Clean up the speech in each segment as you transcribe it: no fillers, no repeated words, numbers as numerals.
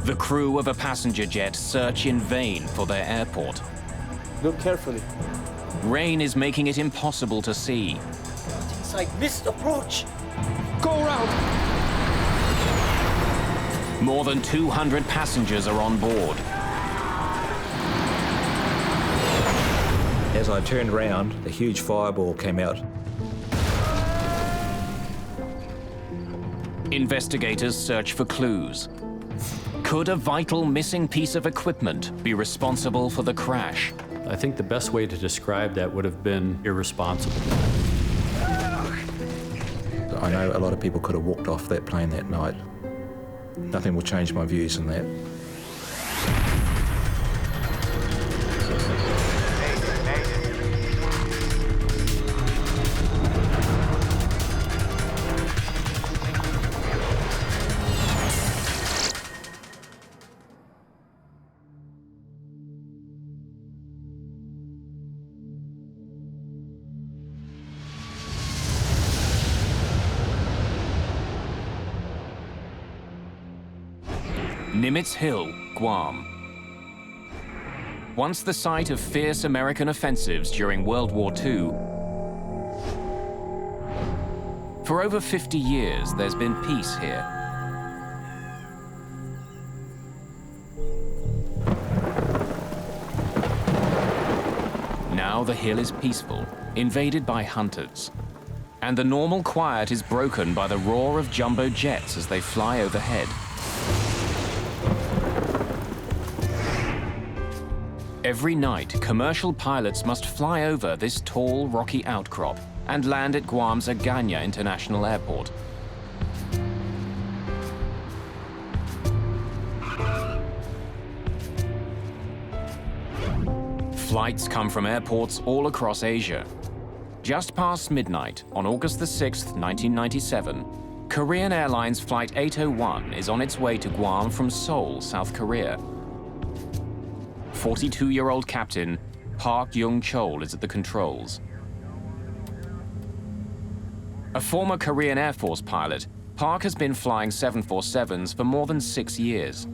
The crew of a passenger jet search in vain for their airport. Look carefully. Rain is making it impossible to see. Inside, missed approach. Go around. More than 200 passengers are on board. As I turned around, a huge fireball came out. Investigators search for clues. Could a vital missing piece of equipment be responsible for the crash? I think the best way to describe that would have been irresponsible. I know a lot of people could have walked off that plane that night. Nothing will change my views on that. Nimitz Hill, Guam. Once the site of fierce American offensives during World War II, for over 50 years there's been peace here. Now the hill is peaceful, invaded by hunters. And the normal quiet is broken by the roar of jumbo jets as they fly overhead. Every night, commercial pilots must fly over this tall, rocky outcrop and land at Guam's Agana International Airport. Flights come from airports all across Asia. Just past midnight, on August the 6th, 1997, Korean Airlines Flight 801 is on its way to Guam from Seoul, South Korea. 42-year-old captain Park Young-chol is at the controls. A former Korean Air Force pilot, Park has been flying 747s for more than 6 years.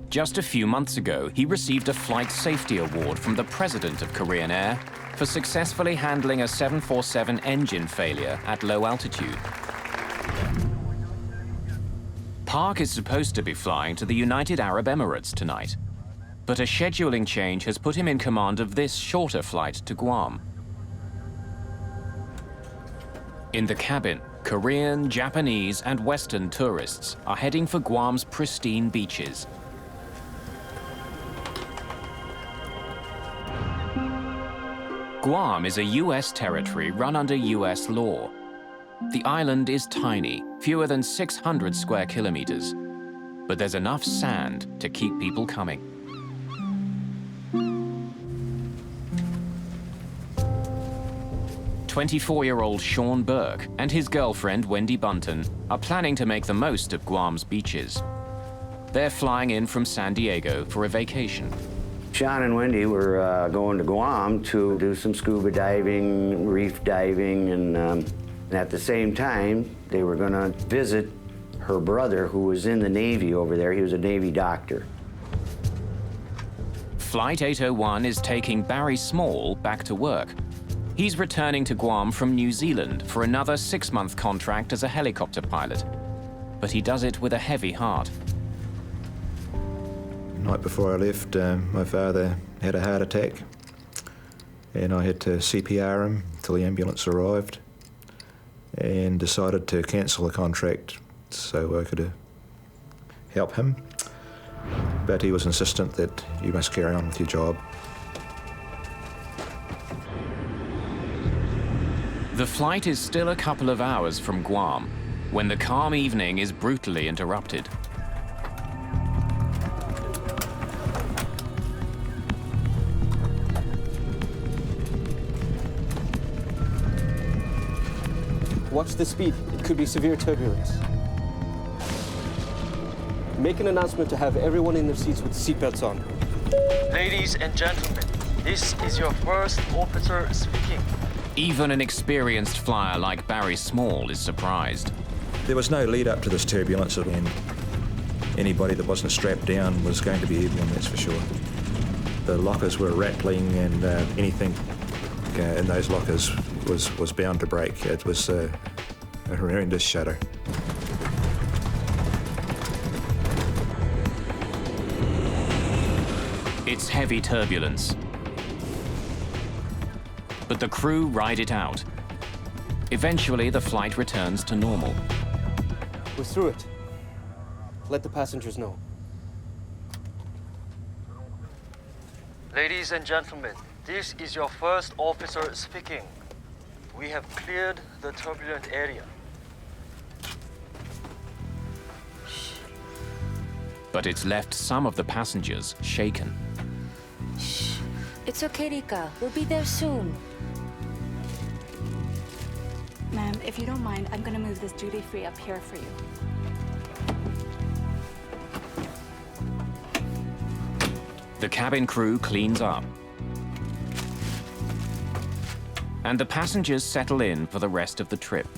Just a few months ago, he received a Flight Safety Award from the President of Korean Air for successfully handling a 747 engine failure at low altitude. Park is supposed to be flying to the United Arab Emirates tonight, but a scheduling change has put him in command of this shorter flight to Guam. In the cabin, Korean, Japanese, and Western tourists are heading for Guam's pristine beaches. Guam is a U.S. territory run under U.S. law. The island is tiny, fewer than 600 square kilometers, but there's enough sand to keep people coming. "24-year-old Sean Burke and his girlfriend Wendy Bunton are planning to make the most of Guam's beaches. They're flying in from San Diego for a vacation. Sean and Wendy were going to Guam to do some scuba diving, reef diving, and at the same time, they were going to visit her brother, who was in the Navy over there. He was a Navy doctor. Flight 801 is taking Barry Small back to work. He's returning to Guam from New Zealand for another 6-month contract as a helicopter pilot. But he does it with a heavy heart. The night before I left, my father had a heart attack, and I had to CPR him till the ambulance arrived, and decided to cancel the contract so I could help him. But he was insistent that you must carry on with your job. The flight is still a couple of hours from Guam, when the calm evening is brutally interrupted. Watch the speed. It could be severe turbulence. Make an announcement to have everyone in their seats with seatbelts on. Ladies and gentlemen, this is your first officer speaking. Even an experienced flyer like Barry Small is surprised. There was no lead up to this turbulence, and anybody that wasn't strapped down was going to be airborne, that's for sure. The lockers were rattling, and anything in those lockers was bound to break. It was a horrendous shudder. It's heavy turbulence. But the crew ride it out. Eventually, the flight returns to normal. We're through it. Let the passengers know. Ladies and gentlemen, this is your first officer speaking. We have cleared the turbulent area. But it's left some of the passengers shaken. Shh. It's okay, Rika. We'll be there soon. Ma'am, if you don't mind, I'm gonna move this duty-free up here for you. The cabin crew cleans up. And the passengers settle in for the rest of the trip.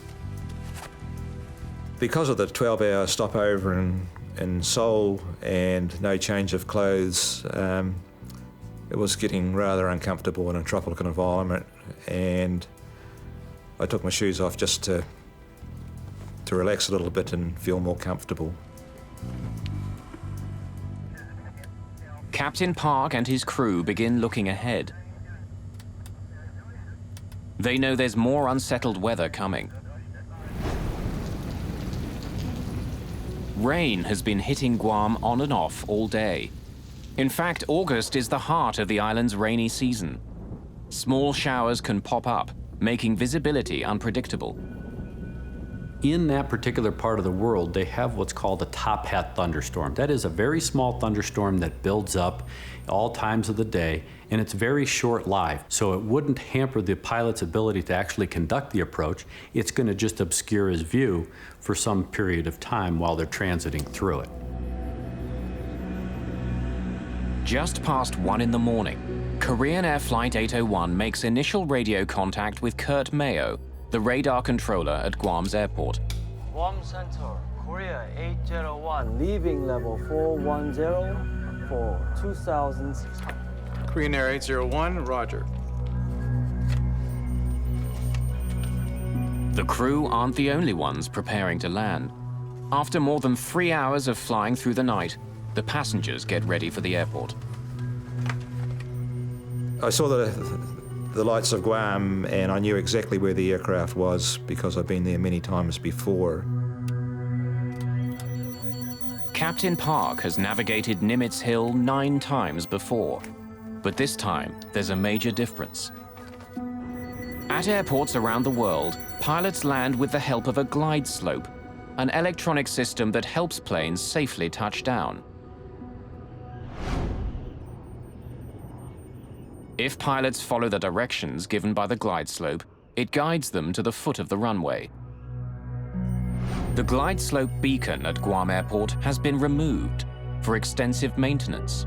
Because of the 12-hour stopover in Seoul and no change of clothes, it was getting rather uncomfortable in a tropical environment, and I took my shoes off just to relax a little bit and feel more comfortable. Captain Park and his crew begin looking ahead. They know there's more unsettled weather coming. Rain has been hitting Guam on and off all day. In fact, August is the heart of the island's rainy season. Small showers can pop up, making visibility unpredictable. In that particular part of the world, they have what's called a top hat thunderstorm. That is a very small thunderstorm that builds up all times of the day, and it's very short-lived, so it wouldn't hamper the pilot's ability to actually conduct the approach. It's going to just obscure his view for some period of time while they're transiting through it. Just past 1 in the morning, Korean Air Flight 801 makes initial radio contact with Kurt Mayo, the radar controller at Guam's airport. Guam Center, Korea 801, leaving level 410 for 2,600. Korean Air 801, roger. The crew aren't the only ones preparing to land. After more than 3 hours of flying through the night, the passengers get ready for the airport. I saw the lights of Guam, and I knew exactly where the aircraft was because I've been there many times before. Captain Park has navigated Nimitz Hill 9 times before, but this time there's a major difference. At airports around the world, pilots land with the help of a glide slope, an electronic system that helps planes safely touch down. If pilots follow the directions given by the glide slope, it guides them to the foot of the runway. The glide slope beacon at Guam Airport has been removed for extensive maintenance.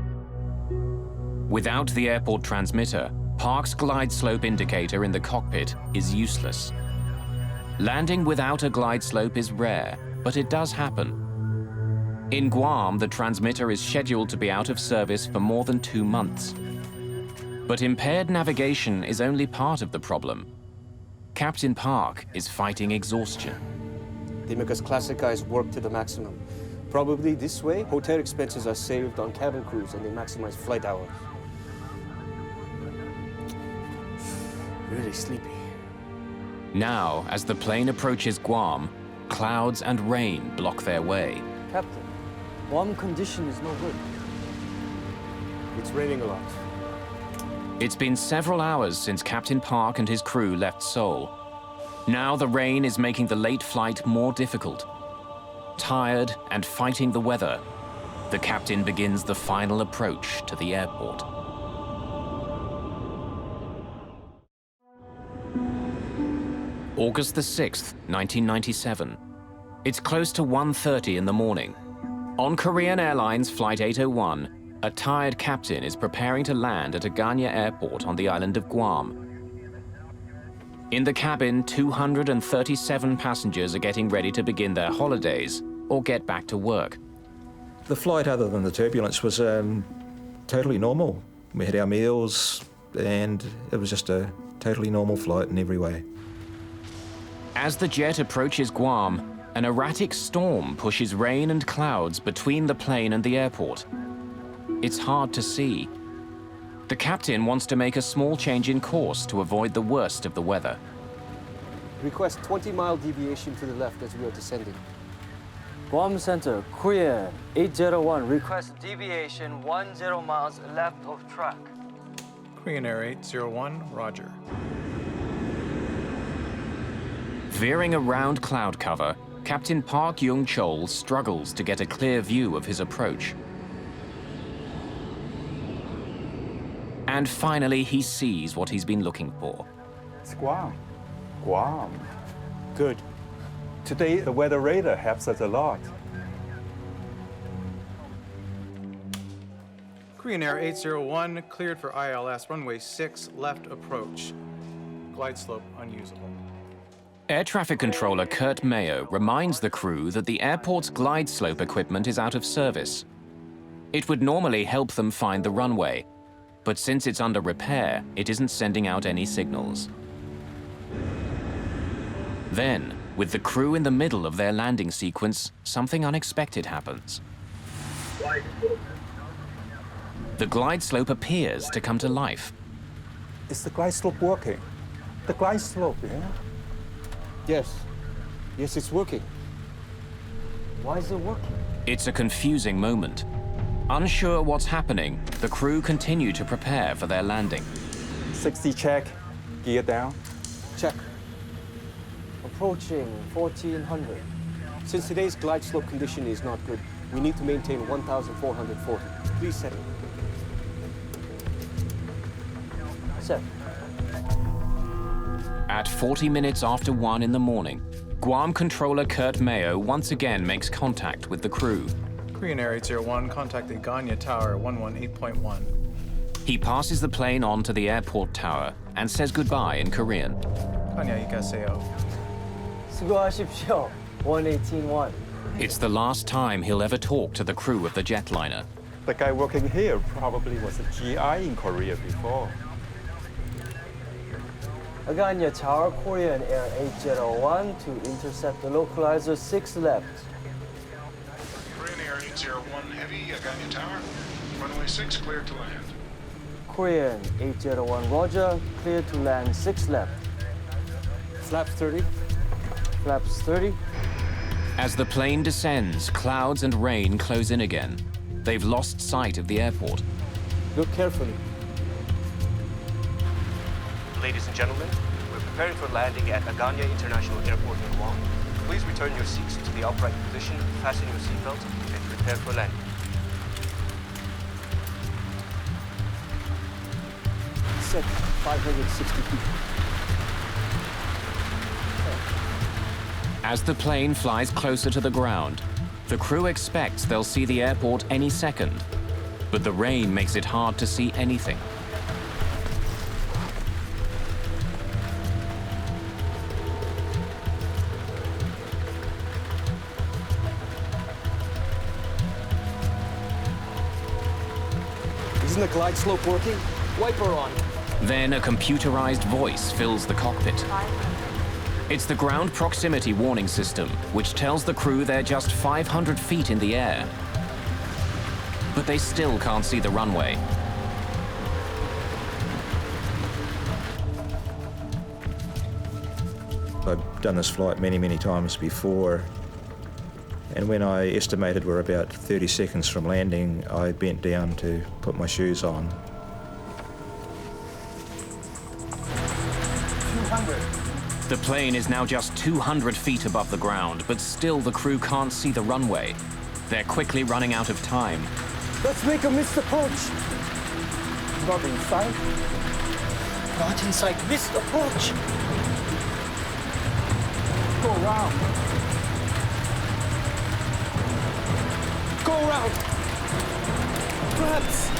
Without the airport transmitter, Park's glide slope indicator in the cockpit is useless. Landing without a glide slope is rare, but it does happen. In Guam, the transmitter is scheduled to be out of service for more than 2 months. But impaired navigation is only part of the problem. Captain Park is fighting exhaustion. They make us classic guys work to the maximum. Probably this way, hotel expenses are saved on cabin crews and they maximize flight hours. Really sleepy. Now, as the plane approaches Guam, clouds and rain block their way. Captain, Guam condition is no good. It's raining a lot. It's been several hours since Captain Park and his crew left Seoul. Now the rain is making the late flight more difficult. Tired and fighting the weather, the captain begins the final approach to the airport. August the 6th, 1997. It's close to 1:30 in the morning. On Korean Airlines Flight 801, a tired captain is preparing to land at Agana Airport on the island of Guam. In the cabin, 237 passengers are getting ready to begin their holidays or get back to work. The flight, other than the turbulence, was totally normal. We had our meals, and it was just a totally normal flight in every way. As the jet approaches Guam, an erratic storm pushes rain and clouds between the plane and the airport. It's hard to see. The captain wants to make a small change in course to avoid the worst of the weather. Request 20-mile deviation to the left as we are descending. Guam Center, Korean 801, request deviation 10 miles left of track. Korean Air 801, Roger. Veering around cloud cover, Captain Park Young-chol struggles to get a clear view of his approach. And finally, he sees what he's been looking for. It's Guam. Guam. Good. Today, the weather radar helps us a lot. Korean Air 801, cleared for ILS, runway 6, left approach. Glide slope unusable. Air traffic controller Kurt Mayo reminds the crew that the airport's glide slope equipment is out of service. It would normally help them find the runway, but since it's under repair, it isn't sending out any signals. Then, with the crew in the middle of their landing sequence, something unexpected happens. The glide slope appears to come to life. Is the glide slope working? The glide slope, yeah? Yes. Yes, it's working. Why is it working? It's a confusing moment. Unsure what's happening, the crew continue to prepare for their landing. 60 check, gear down. Check. Approaching 1400. Since today's glide slope condition is not good, we need to maintain 1,440. Please set it. Set. At 40 minutes after 1 in the morning, Guam controller Kurt Mayo once again makes contact with the crew. Korean Air 801, contacting Ganya Tower 118.1. He passes the plane on to the airport tower and says goodbye in Korean. Ganya 이가세요. 수고하십시오. 118.1. It's the last time he'll ever talk to the crew of the jetliner. The guy working here probably was a GI in Korea before. Aganya Tower, Korean Air 801 to intercept the localizer 6 left. Korean Air 801 Heavy, Aganya Tower. Runway 6 cleared to land. Korean 801 Roger, clear to land 6 left. Flaps 30. Flaps 30. As the plane descends, clouds and rain close in again. They've lost sight of the airport. Look carefully. Ladies and gentlemen, we're preparing for landing at Aganya International Airport in Guam. Please return your seats to the upright position, fasten your seatbelt, and prepare for landing. Set 560 feet. As the plane flies closer to the ground, the crew expects they'll see the airport any second, but the rain makes it hard to see anything. Isn't the glide slope working? Wiper on. Then a computerized voice fills the cockpit. It's the ground proximity warning system, which tells the crew they're just 500 feet in the air. But they still can't see the runway. I've done this flight many, many times before, and when I estimated we're about 30 seconds from landing, I bent down to put my shoes on. 200. The plane is now just 200 feet above the ground, but still the crew can't see the runway. They're quickly running out of time. Let's make a missed approach. Not inside. Not inside. Missed approach. Go around. Go around. Flaps.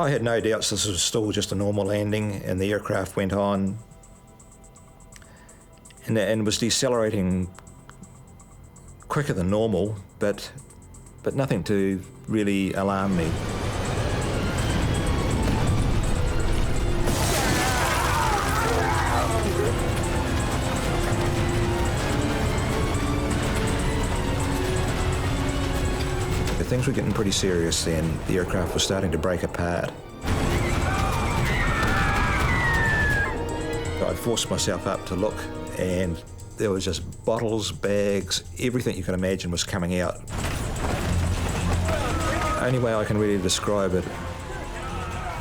I had no doubts this was still just a normal landing, and the aircraft went on and was decelerating quicker than normal, but nothing to really alarm me. Things were getting pretty serious then. The aircraft was starting to break apart. I forced myself up to look, and there was just bottles, bags, everything you can imagine was coming out. Only way I can really describe it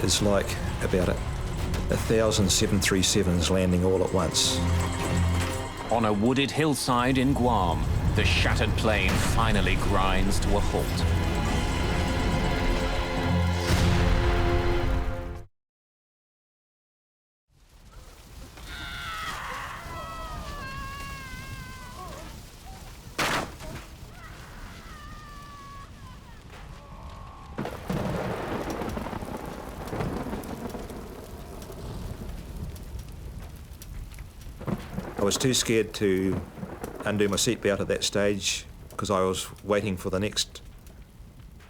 is like about 1,000 737s landing all at once. On a wooded hillside in Guam, the shattered plane finally grinds to a halt. I was too scared to undo my seatbelt at that stage because I was waiting for the next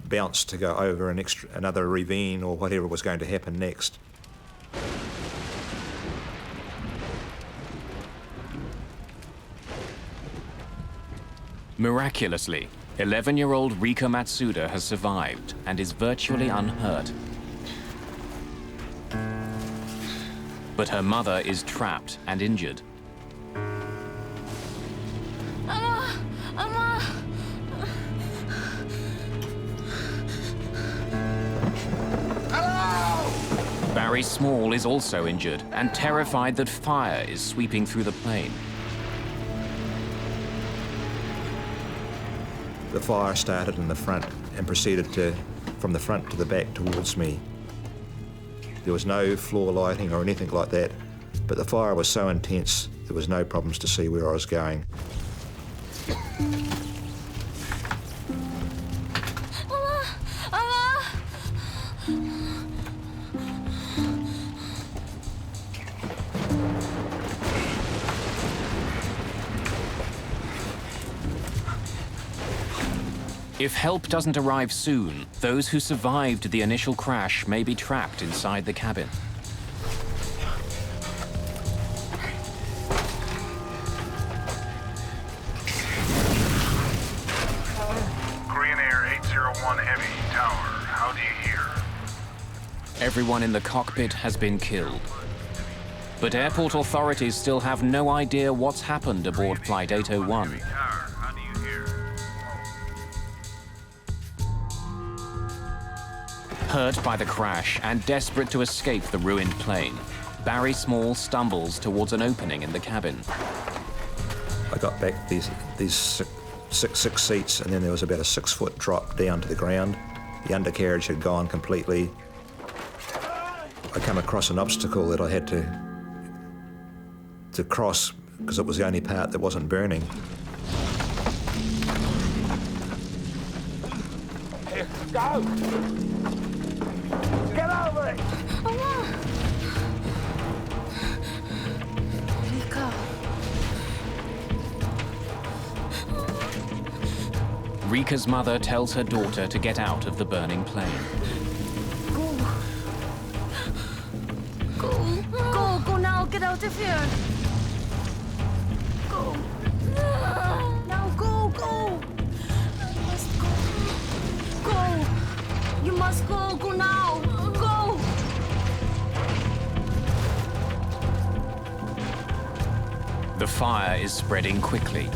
bounce to go over another ravine or whatever was going to happen next. Miraculously, 11-year-old Rika Matsuda has survived and is virtually unhurt. But her mother is trapped and injured. Barry Small is also injured and terrified that fire is sweeping through the plane. The fire started in the front and proceeded from the front to the back towards me. There was no floor lighting or anything like that, but the fire was so intense there was no problems to see where I was going. If help doesn't arrive soon, those who survived the initial crash may be trapped inside the cabin. Korean Air 801 Heavy, Tower. How do you hear? Everyone in the cockpit has been killed. But airport authorities still have no idea what's happened aboard Flight 801. Hurt by the crash and desperate to escape the ruined plane, Barry Small stumbles towards an opening in the cabin. I got back these six seats, and then there was about a 6-foot drop down to the ground. The undercarriage had gone completely. I come across an obstacle that I had to cross because it was the only part that wasn't burning. Here, go! Get over it! Rika's mother tells her daughter to get out of the burning plane. Go now, get out of here. Go. Now go. You must go. Go. You must go now. Go. The fire is spreading quickly.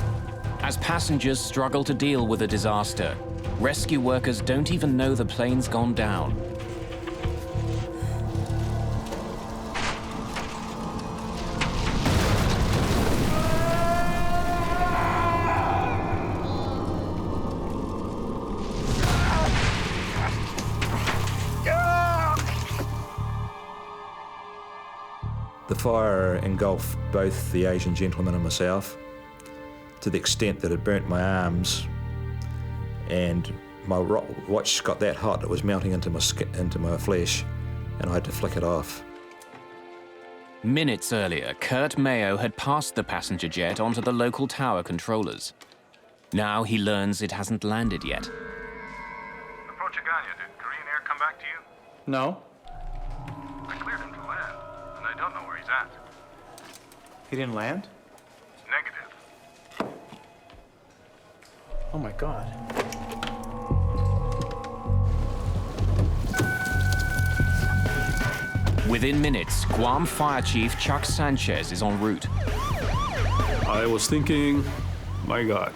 As passengers struggle to deal with the disaster, rescue workers don't even know the plane's gone down. The fire engulfed both the Asian gentleman and myself, to the extent that it burnt my arms, and my watch got that hot it was melting into my flesh. and I had to flick it off. Minutes earlier, Kurt Mayo had passed the passenger jet onto the local tower controllers. Now he learns it hasn't landed yet. Approach Aganya. Did Korean Air come back to you? No. I cleared him to land, and I don't know where he's at. He didn't land? Negative. Oh my God. Within minutes, Guam Fire Chief Chuck Sanchez is en route. I was thinking, my God,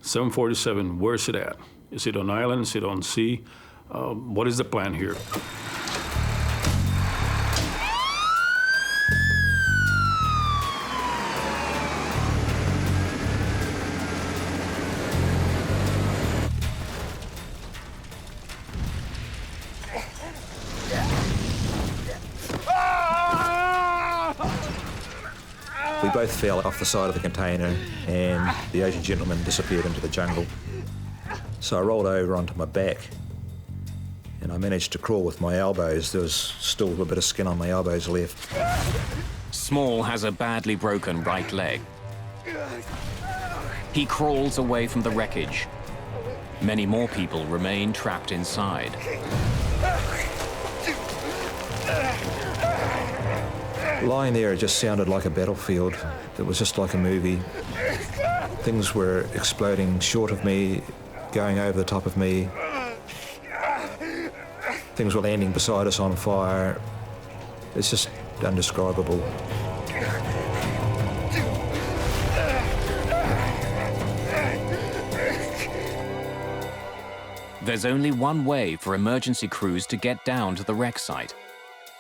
747, where's it at? Is it on island? Is it on sea? What is the plan here? We both fell off the side of the container and the Asian gentleman disappeared into the jungle. So I rolled over onto my back and I managed to crawl with my elbows. There was still a bit of skin on my elbows left. Small has a badly broken right leg. He crawls away from the wreckage. Many more people remain trapped inside. Lying there, it just sounded like a battlefield. It was just like a movie. Things were exploding short of me, going over the top of me. Things were landing beside us on fire. It's just indescribable. There's only one way for emergency crews to get down to the wreck site,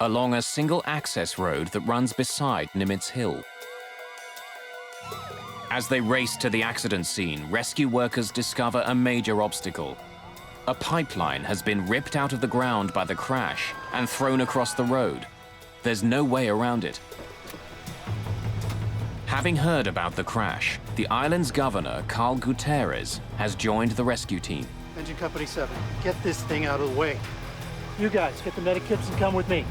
along a single access road that runs beside Nimitz Hill. As they race to the accident scene, rescue workers discover a major obstacle. A pipeline has been ripped out of the ground by the crash and thrown across the road. There's no way around it. Having heard about the crash, the island's governor, Carl Guterres, has joined the rescue team. Engine Company 7, get this thing out of the way. You guys, get the medikits and come with me.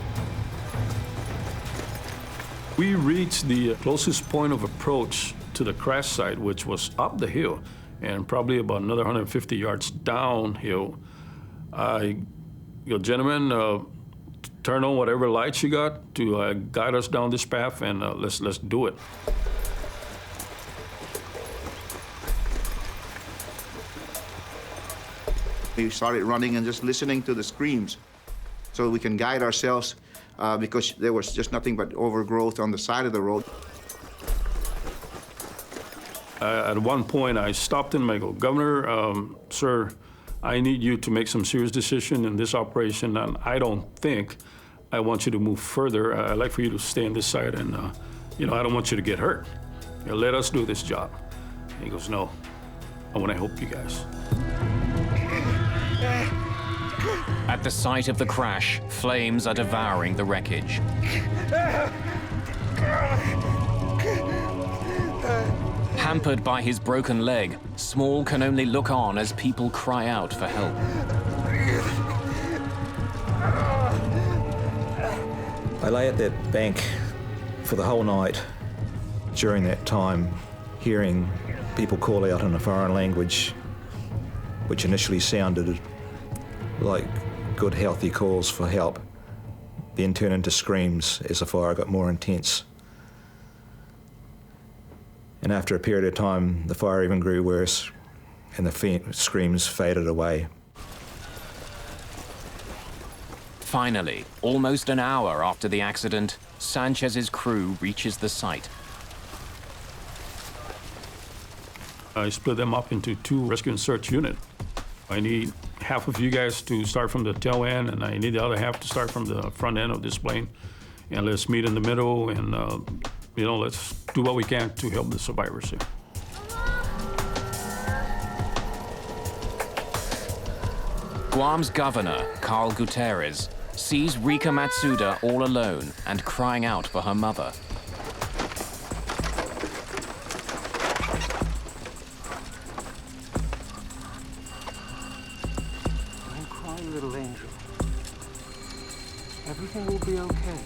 We reached the closest point of approach to the crash site, which was up the hill and probably about another 150 yards downhill. Gentlemen, turn on whatever lights you got to guide us down this path, and let's do it. We started running and just listening to the screams so we can guide ourselves because there was just nothing but overgrowth on the side of the road. At one point, I stopped him and I go, Governor, sir, I need you to make some serious decision in this operation, and I don't think I want you to move further. I'd like for you to stay on this side, and I don't want you to get hurt. Let us do this job. And he goes, no, I want to help you guys. At the site of the crash, flames are devouring the wreckage. Hampered by his broken leg, Small can only look on as people cry out for help. I lay at that bank for the whole night. During that time, hearing people call out in a foreign language, which initially sounded like good, healthy calls for help, then turned into screams as the fire got more intense. And after a period of time, the fire even grew worse, and the screams faded away. Finally, almost an hour after the accident, Sanchez's crew reaches the site. I split them up into 2 rescue and search units. I need half of you guys to start from the tail end, and I need the other half to start from the front end of this plane. And let's meet in the middle, and let's do what we can to help the survivors here. Guam's governor, Carl Guterres, sees Rika Matsuda all alone and crying out for her mother. Don't cry, little angel. okay.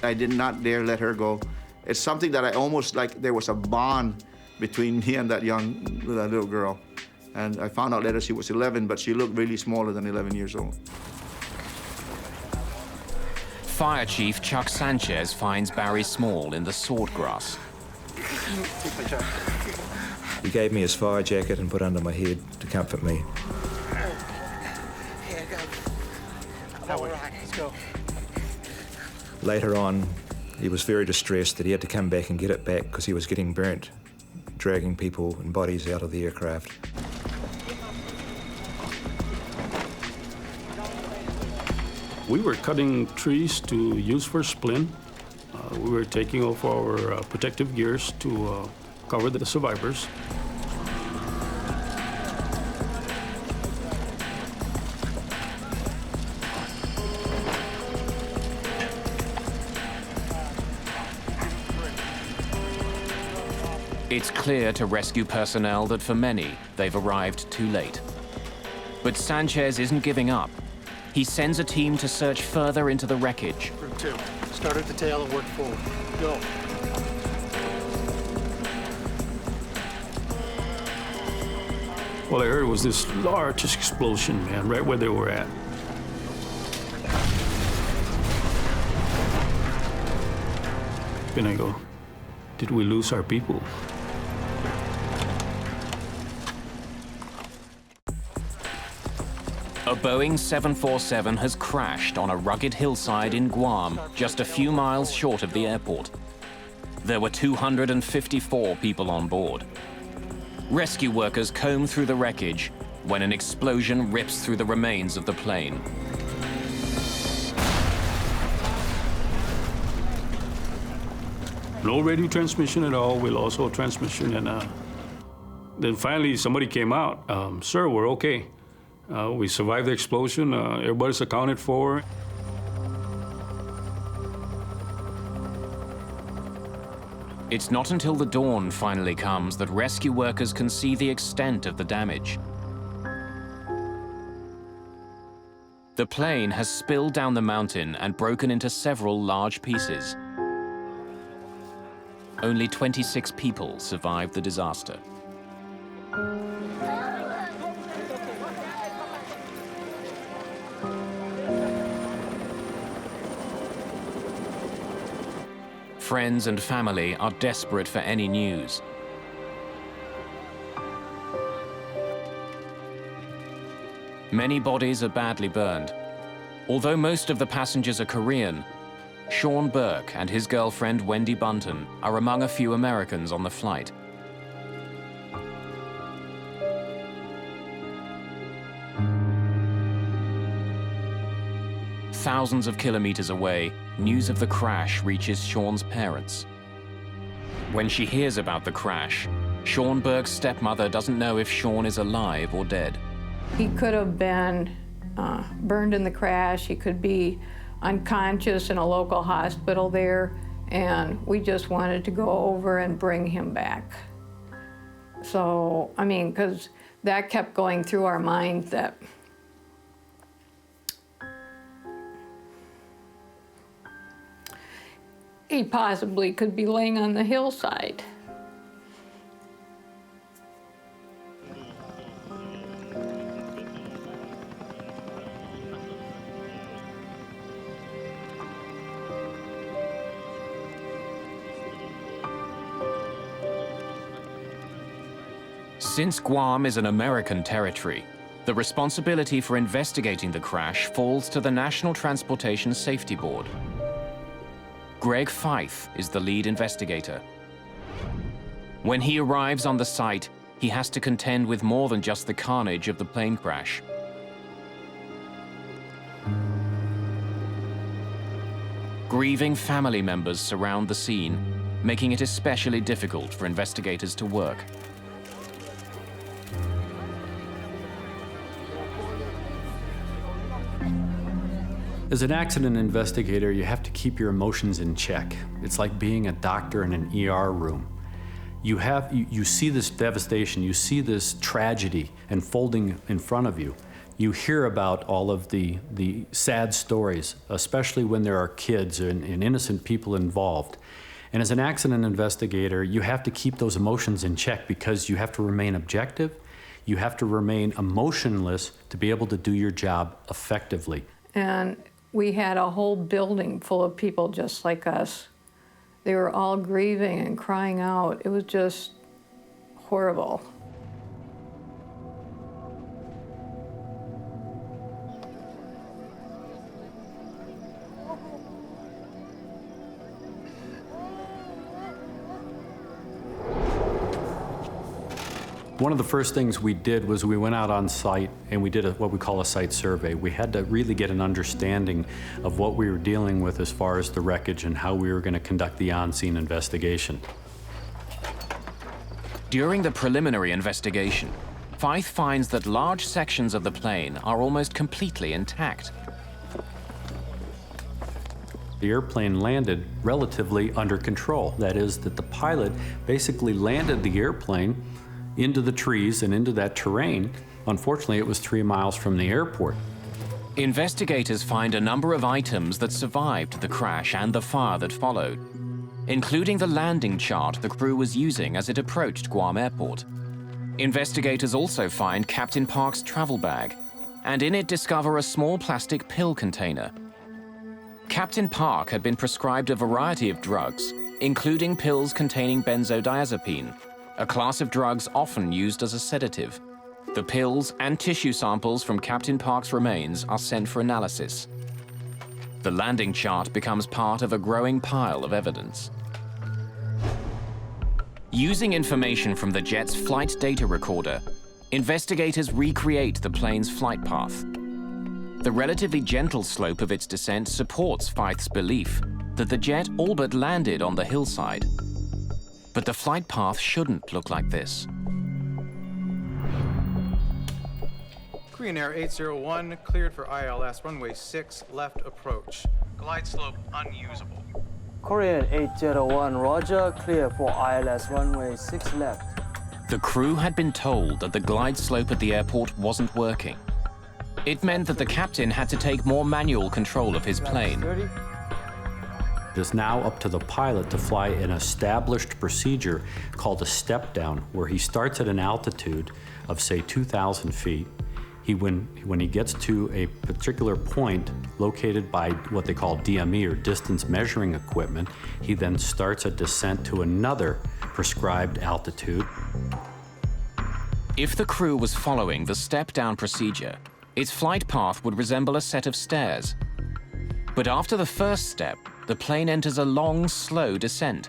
I did not dare let her go. It's something that I almost like there was a bond between me and that little girl. And I found out later she was 11, but she looked really smaller than 11 years old. Fire Chief Chuck Sanchez finds Barry Small in the swordgrass. He gave me his fire jacket and put under my head to comfort me. Here, go. All right, let's go. Later on, he was very distressed that he had to come back and get it back because he was getting burnt, dragging people and bodies out of the aircraft. We were cutting trees to use for splint. We were taking off our protective gears to cover the survivors. It's clear to rescue personnel that for many, they've arrived too late. But Sanchez isn't giving up. He sends a team to search further into the wreckage. Group 2, start at the tail and work forward. Go. What I heard was this large explosion, man, right where they were at. And I go, did we lose our people? A Boeing 747 has crashed on a rugged hillside in Guam, just a few miles short of the airport. There were 254 people on board. Rescue workers comb through the wreckage when an explosion rips through the remains of the plane. No radio transmission at all. We lost all transmission, and then finally somebody came out. Sir, we're okay. We survived the explosion. Everybody's accounted for. It's not until the dawn finally comes that rescue workers can see the extent of the damage. The plane has spilled down the mountain and broken into several large pieces. Only 26 people survived the disaster. Friends and family are desperate for any news. Many bodies are badly burned. Although most of the passengers are Korean, Sean Burke and his girlfriend Wendy Bunton are among a few Americans on the flight. Thousands of kilometers away, news of the crash reaches Sean's parents. When she hears about the crash, Sean Burke's stepmother doesn't know if Sean is alive or dead. He could have been burned in the crash. He could be unconscious in a local hospital there, and we just wanted to go over and bring him back. So, I mean, because that kept going through our minds that he possibly could be laying on the hillside. Since Guam is an American territory, the responsibility for investigating the crash falls to the National Transportation Safety Board. Greg Fife is the lead investigator. When he arrives on the site, he has to contend with more than just the carnage of the plane crash. Grieving family members surround the scene, making it especially difficult for investigators to work. As an accident investigator, you have to keep your emotions in check. It's like being a doctor in an ER room. You see this devastation, you see this tragedy unfolding in front of you. you hear about all of the sad stories, especially when there are kids and innocent people involved. And as an accident investigator, you have to keep those emotions in check because you have to remain objective, you have to remain emotionless to be able to do your job effectively. And we had a whole building full of people just like us. They were all grieving and crying out. It was just horrible. One of the first things we did was we went out on site and we did what we call a site survey. We had to really get an understanding of what we were dealing with as far as the wreckage and how we were going to conduct the on-scene investigation. During the preliminary investigation, Fife finds that large sections of the plane are almost completely intact. The airplane landed relatively under control. That is, that the pilot basically landed the airplane into the trees and into that terrain. Unfortunately, it was 3 miles from the airport. Investigators find a number of items that survived the crash and the fire that followed, including the landing chart the crew was using as it approached Guam Airport. Investigators also find Captain Park's travel bag, and in it discover a small plastic pill container. Captain Park had been prescribed a variety of drugs, including pills containing benzodiazepine, a class of drugs often used as a sedative. The pills and tissue samples from Captain Park's remains are sent for analysis. The landing chart becomes part of a growing pile of evidence. Using information from the jet's flight data recorder, investigators recreate the plane's flight path. The relatively gentle slope of its descent supports Fife's belief that the jet all but landed on the hillside. But the flight path shouldn't look like this. Korean Air 801 cleared for ILS runway 6 left approach. Glide slope unusable. Korean 801, roger, clear for ILS runway 6 left. The crew had been told that the glide slope at the airport wasn't working. It meant that the captain had to take more manual control of his plane. It is now up to the pilot to fly an established procedure called a step down, where he starts at an altitude of, say, 2,000 feet. When he gets to a particular point located by what they call DME, or distance measuring equipment, he then starts a descent to another prescribed altitude. If the crew was following the step-down procedure, its flight path would resemble a set of stairs. But after the first step, the plane enters a long, slow descent.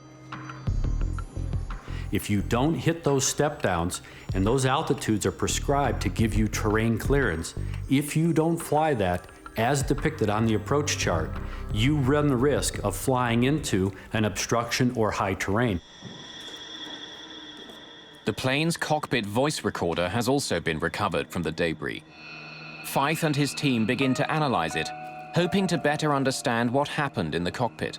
If you don't hit those step downs, and those altitudes are prescribed to give you terrain clearance, if you don't fly that as depicted on the approach chart, you run the risk of flying into an obstruction or high terrain. The plane's cockpit voice recorder has also been recovered from the debris. Fife and his team begin to analyze it, hoping to better understand what happened in the cockpit.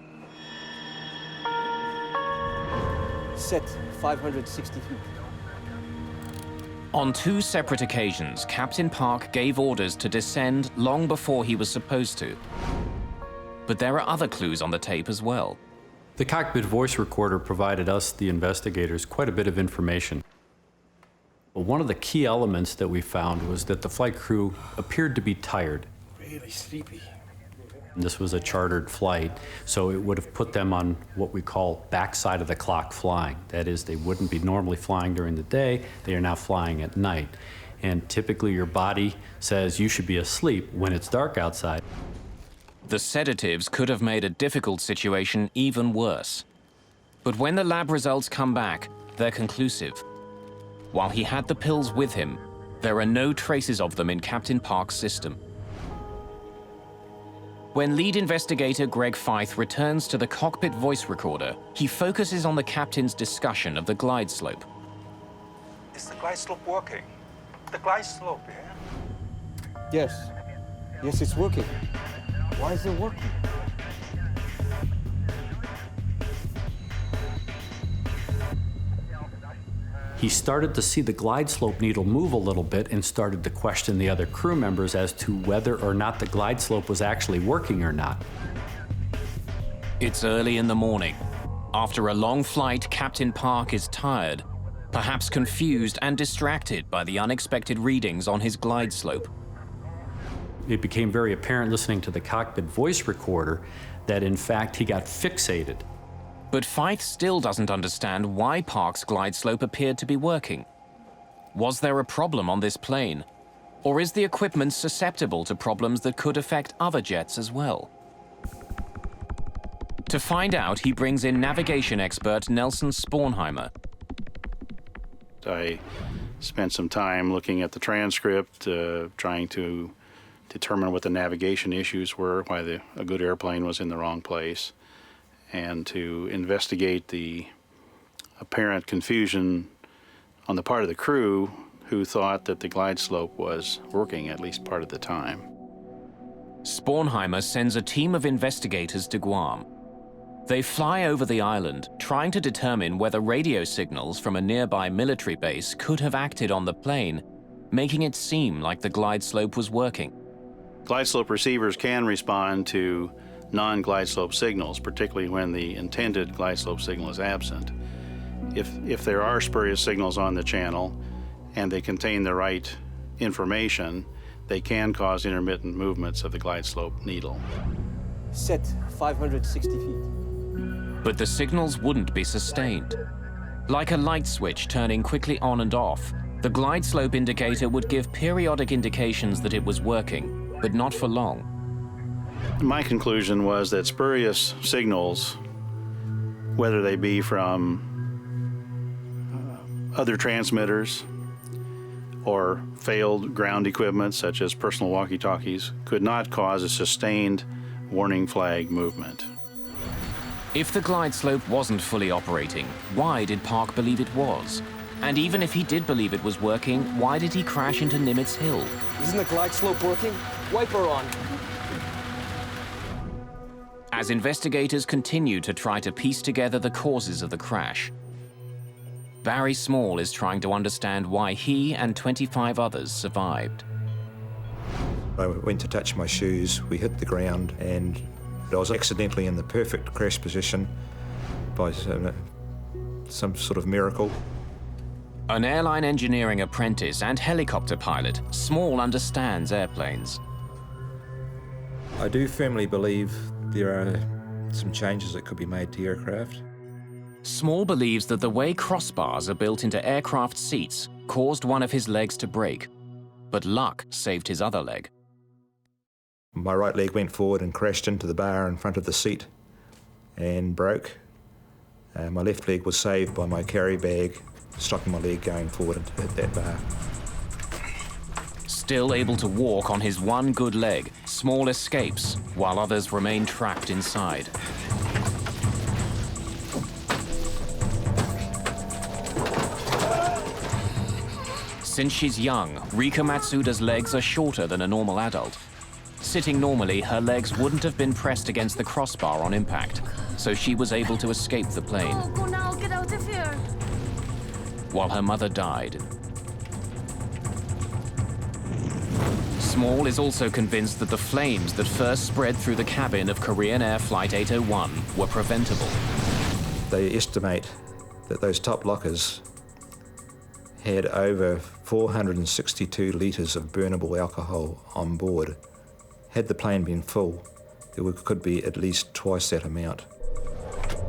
Set 560 feet. On 2 separate occasions, Captain Park gave orders to descend long before he was supposed to. But there are other clues on the tape as well. The cockpit voice recorder provided us, the investigators, quite a bit of information. But one of the key elements that we found was that the flight crew appeared to be tired. Really sleepy. This was a chartered flight, so it would have put them on what we call backside of the clock flying. That is, they wouldn't be normally flying during the day, they are now flying at night. And typically your body says you should be asleep when it's dark outside. The sedatives could have made a difficult situation even worse. But when the lab results come back, they're conclusive. While he had the pills with him, there are no traces of them in Captain Park's system. When lead investigator Greg Fife returns to the cockpit voice recorder, he focuses on the captain's discussion of the glide slope. Is the glide slope working? The glide slope, yeah? Yes. Yes, it's working. Why is it working? He started to see the glide slope needle move a little bit and started to question the other crew members as to whether or not the glide slope was actually working or not. It's early in the morning. After a long flight, Captain Park is tired, perhaps confused and distracted by the unexpected readings on his glide slope. It became very apparent listening to the cockpit voice recorder that in fact he got fixated. But Fife still doesn't understand why Park's glide slope appeared to be working. Was there a problem on this plane? Or is the equipment susceptible to problems that could affect other jets as well? To find out, he brings in navigation expert Nelson Spornheimer. I spent some time looking at the transcript, trying to determine what the navigation issues were, why a good airplane was in the wrong place, and to investigate the apparent confusion on the part of the crew who thought that the glide slope was working at least part of the time. Spornheimer sends a team of investigators to Guam. They fly over the island, trying to determine whether radio signals from a nearby military base could have acted on the plane, making it seem like the glide slope was working. Glide slope receivers can respond to non-glide slope signals, particularly when the intended glide slope signal is absent. If there are spurious signals on the channel and they contain the right information, they can cause intermittent movements of the glide slope needle. Set 560 feet. But the signals wouldn't be sustained. Like a light switch turning quickly on and off, the glide slope indicator would give periodic indications that it was working, but not for long. My conclusion was that spurious signals, whether they be from other transmitters or failed ground equipment such as personal walkie-talkies, could not cause a sustained warning flag movement. If the glide slope wasn't fully operating, why did Park believe it was? And even if he did believe it was working, why did he crash into Nimitz Hill? Isn't the glide slope working? Wiper on. As investigators continue to try to piece together the causes of the crash, Barry Small is trying to understand why he and 25 others survived. I went to touch my shoes, we hit the ground, and I was accidentally in the perfect crash position by some sort of miracle. An airline engineering apprentice and helicopter pilot, Small understands airplanes. I do firmly believe there are some changes that could be made to aircraft. Small believes that the way crossbars are built into aircraft seats caused one of his legs to break, but luck saved his other leg. My right leg went forward and crashed into the bar in front of the seat and broke. My left leg was saved by my carry bag stopping my leg going forward and hit that bar. Still able to walk on his one good leg, Small escapes while others remain trapped inside. Since she's young, Rika Matsuda's legs are shorter than a normal adult. Sitting normally, her legs wouldn't have been pressed against the crossbar on impact, so she was able to escape the plane. Oh, go now, get out of here. While her mother died. Small is also convinced that the flames that first spread through the cabin of Korean Air Flight 801 were preventable. They estimate that those top lockers had over 462 litres of burnable alcohol on board. Had the plane been full, there could be at least twice that amount.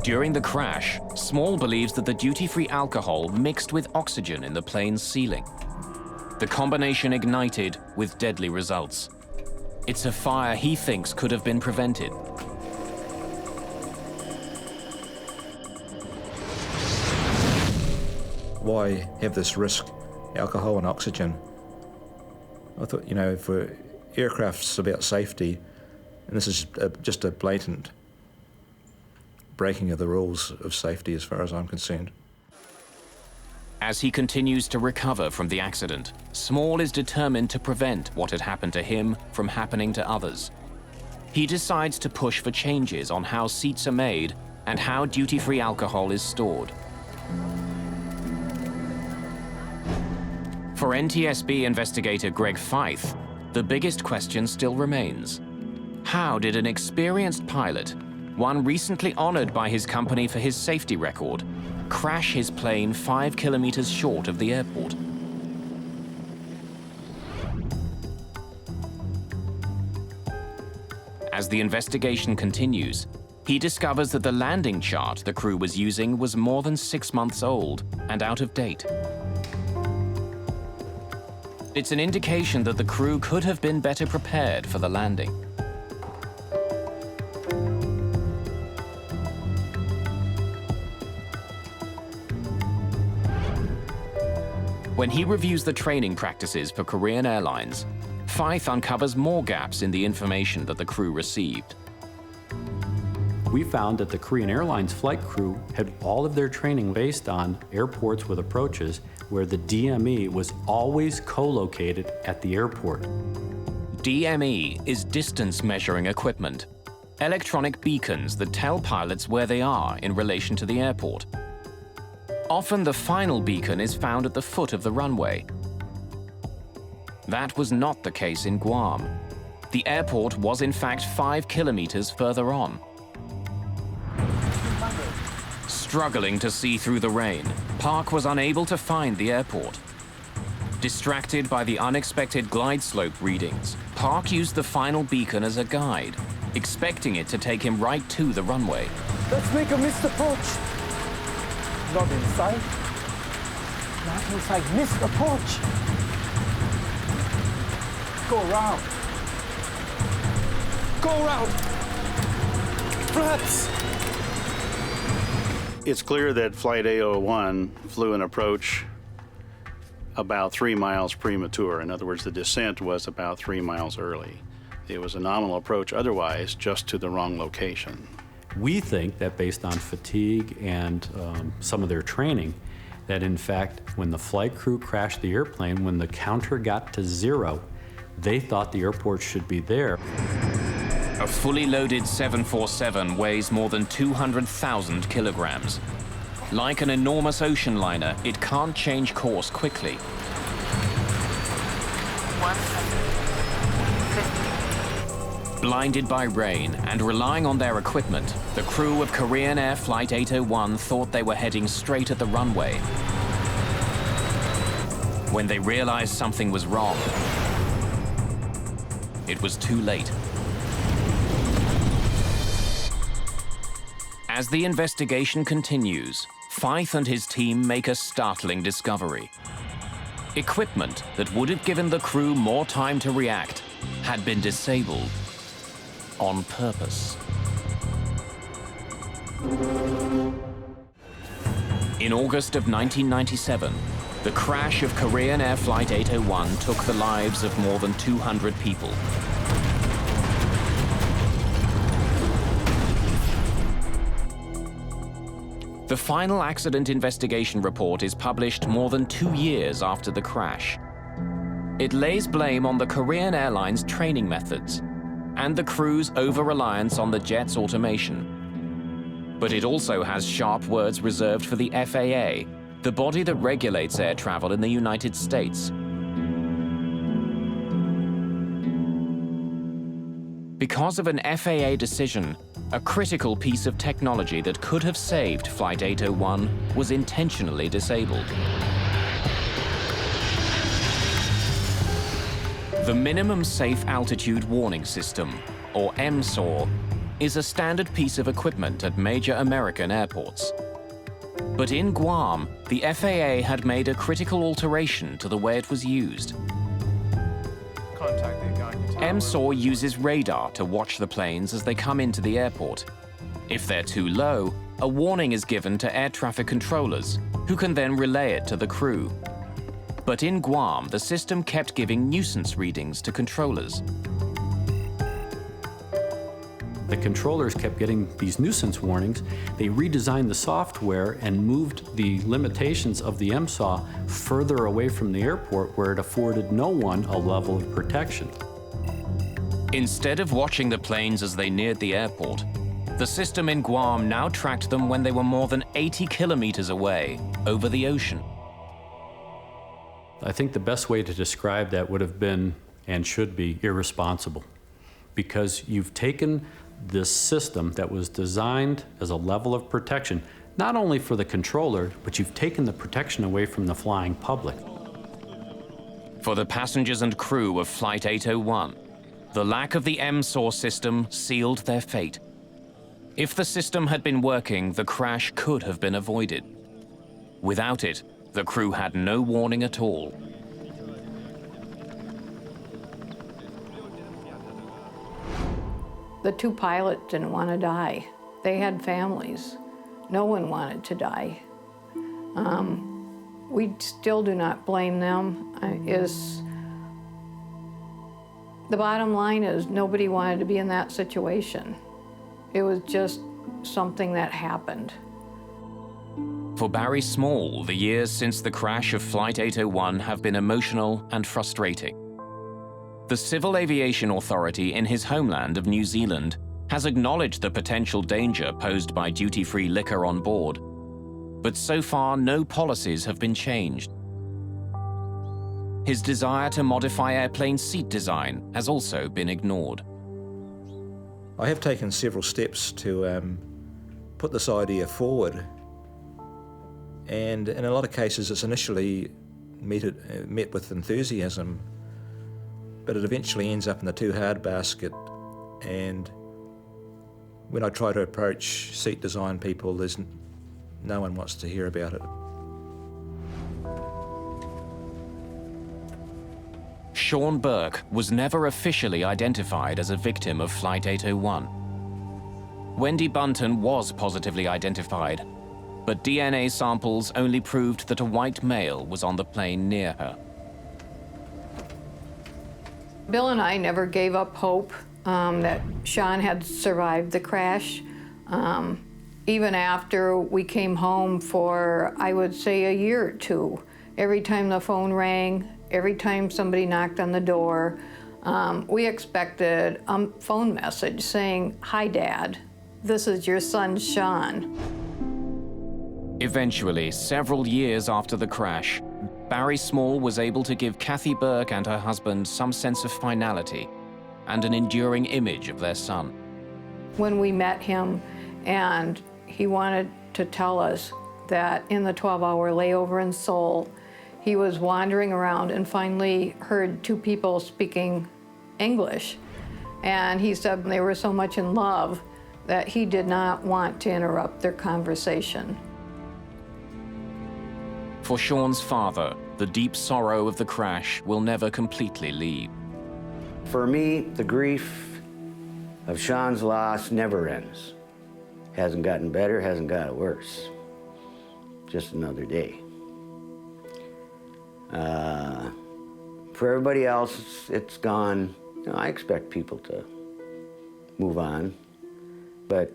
During the crash, Small believes that the duty-free alcohol mixed with oxygen in the plane's ceiling. The combination ignited with deadly results. It's a fire he thinks could have been prevented. Why have this risk, alcohol and oxygen? I thought, for aircraft's about safety, and this is just a blatant breaking of the rules of safety as far as I'm concerned. As he continues to recover from the accident, Small is determined to prevent what had happened to him from happening to others. He decides to push for changes on how seats are made and how duty-free alcohol is stored. For NTSB investigator Greg Feith, the biggest question still remains. How did an experienced pilot, one recently honored by his company for his safety record, crash his plane 5 kilometers short of the airport? As the investigation continues, he discovers that the landing chart the crew was using was more than 6 months old and out of date. It's an indication that the crew could have been better prepared for the landing. When he reviews the training practices for Korean Airlines, Feith uncovers more gaps in the information that the crew received. We found that the Korean Airlines flight crew had all of their training based on airports with approaches where the DME was always co-located at the airport. DME is distance measuring equipment, electronic beacons that tell pilots where they are in relation to the airport. Often the final beacon is found at the foot of the runway. That was not the case in Guam. The airport was in fact 5 kilometers further on. Struggling to see through the rain, Park was unable to find the airport. Distracted by the unexpected glide slope readings, Park used the final beacon as a guide, expecting it to take him right to the runway. Let's make a missed approach. Not inside. Not inside. Missed approach. Go around. Go around. Flaps. It's clear that Flight A01 flew an approach about 3 miles premature. In other words, the descent was about 3 miles early. It was a nominal approach otherwise, just to the wrong location. We think that based on fatigue and some of their training, that in fact, when the flight crew crashed the airplane, when the counter got to 0, they thought the airport should be there. A fully loaded 747 weighs more than 200,000 kilograms. Like an enormous ocean liner, it can't change course quickly. Blinded by rain and relying on their equipment, the crew of Korean Air Flight 801 thought they were heading straight at the runway. When they realized something was wrong, it was too late. As the investigation continues, Feith and his team make a startling discovery. Equipment that would have given the crew more time to react had been disabled on purpose. In August of 1997, the crash of Korean Air Flight 801 took the lives of more than 200 people. The final accident investigation report is published more than 2 years after the crash. It lays blame on the Korean Airlines training methods and the crew's over-reliance on the jet's automation. But it also has sharp words reserved for the FAA, the body that regulates air travel in the United States. Because of an FAA decision, a critical piece of technology that could have saved Flight 801 was intentionally disabled. The Minimum Safe Altitude Warning System, or MSAW, is a standard piece of equipment at major American airports. But in Guam, the FAA had made a critical alteration to the way it was used. MSAW uses radar to watch the planes as they come into the airport. If they're too low, a warning is given to air traffic controllers, who can then relay it to the crew. But in Guam, the system kept giving nuisance readings to controllers. The controllers kept getting these nuisance warnings. They redesigned the software and moved the limitations of the MSAW further away from the airport, where it afforded no one a level of protection. Instead of watching the planes as they neared the airport, the system in Guam now tracked them when they were more than 80 kilometers away over the ocean. I think the best way to describe that would have been, and should be, irresponsible. Because you've taken this system that was designed as a level of protection, not only for the controller, but you've taken the protection away from the flying public. For the passengers and crew of Flight 801, the lack of the MSOR system sealed their fate. If the system had been working, the crash could have been avoided. Without it, the crew had no warning at all. The two pilots didn't want to die. They had families. No one wanted to die. We still do not blame them. The bottom line is nobody wanted to be in that situation. It was just something that happened. For Barry Small, the years since the crash of Flight 801 have been emotional and frustrating. The Civil Aviation Authority in his homeland of New Zealand has acknowledged the potential danger posed by duty-free liquor on board, but so far no policies have been changed. His desire to modify airplane seat design has also been ignored. I have taken several steps to put this idea forward, and in a lot of cases it's initially met with enthusiasm, but it eventually ends up in the too hard basket. And when I try to approach seat design people, no one wants to hear about it. Sean Burke was never officially identified as a victim of Flight 801. Wendy Bunton was positively identified, but DNA samples only proved that a white male was on the plane near her. Bill and I never gave up hope that Sean had survived the crash. Even after we came home for, I would say, a year or two, every time the phone rang, every time somebody knocked on the door, we expected a phone message saying, "Hi, Dad, this is your son, Sean." Eventually, several years after the crash, Barry Small was able to give Kathy Burke and her husband some sense of finality and an enduring image of their son. When we met him and he wanted to tell us that in the 12-hour layover in Seoul, he was wandering around and finally heard two people speaking English. And he said they were so much in love that he did not want to interrupt their conversation. For Sean's father, the deep sorrow of the crash will never completely leave. For me, the grief of Sean's loss never ends. Hasn't gotten better, hasn't got worse. Just another day. For everybody else, it's gone. You know, I expect people to move on, but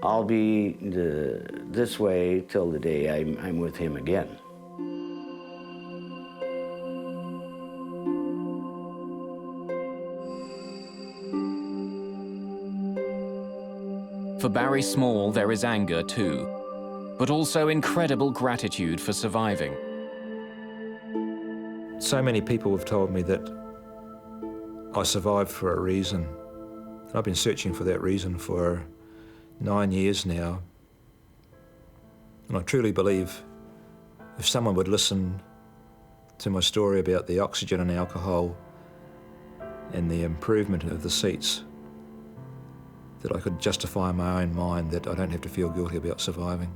I'll be this way till the day I'm with him again. For Barry Small, there is anger too, but also incredible gratitude for surviving. So many people have told me that I survived for a reason. I've been searching for that reason for 9 years now. And I truly believe if someone would listen to my story about the oxygen and alcohol and the improvement of the seats, that I could justify in my own mind that I don't have to feel guilty about surviving.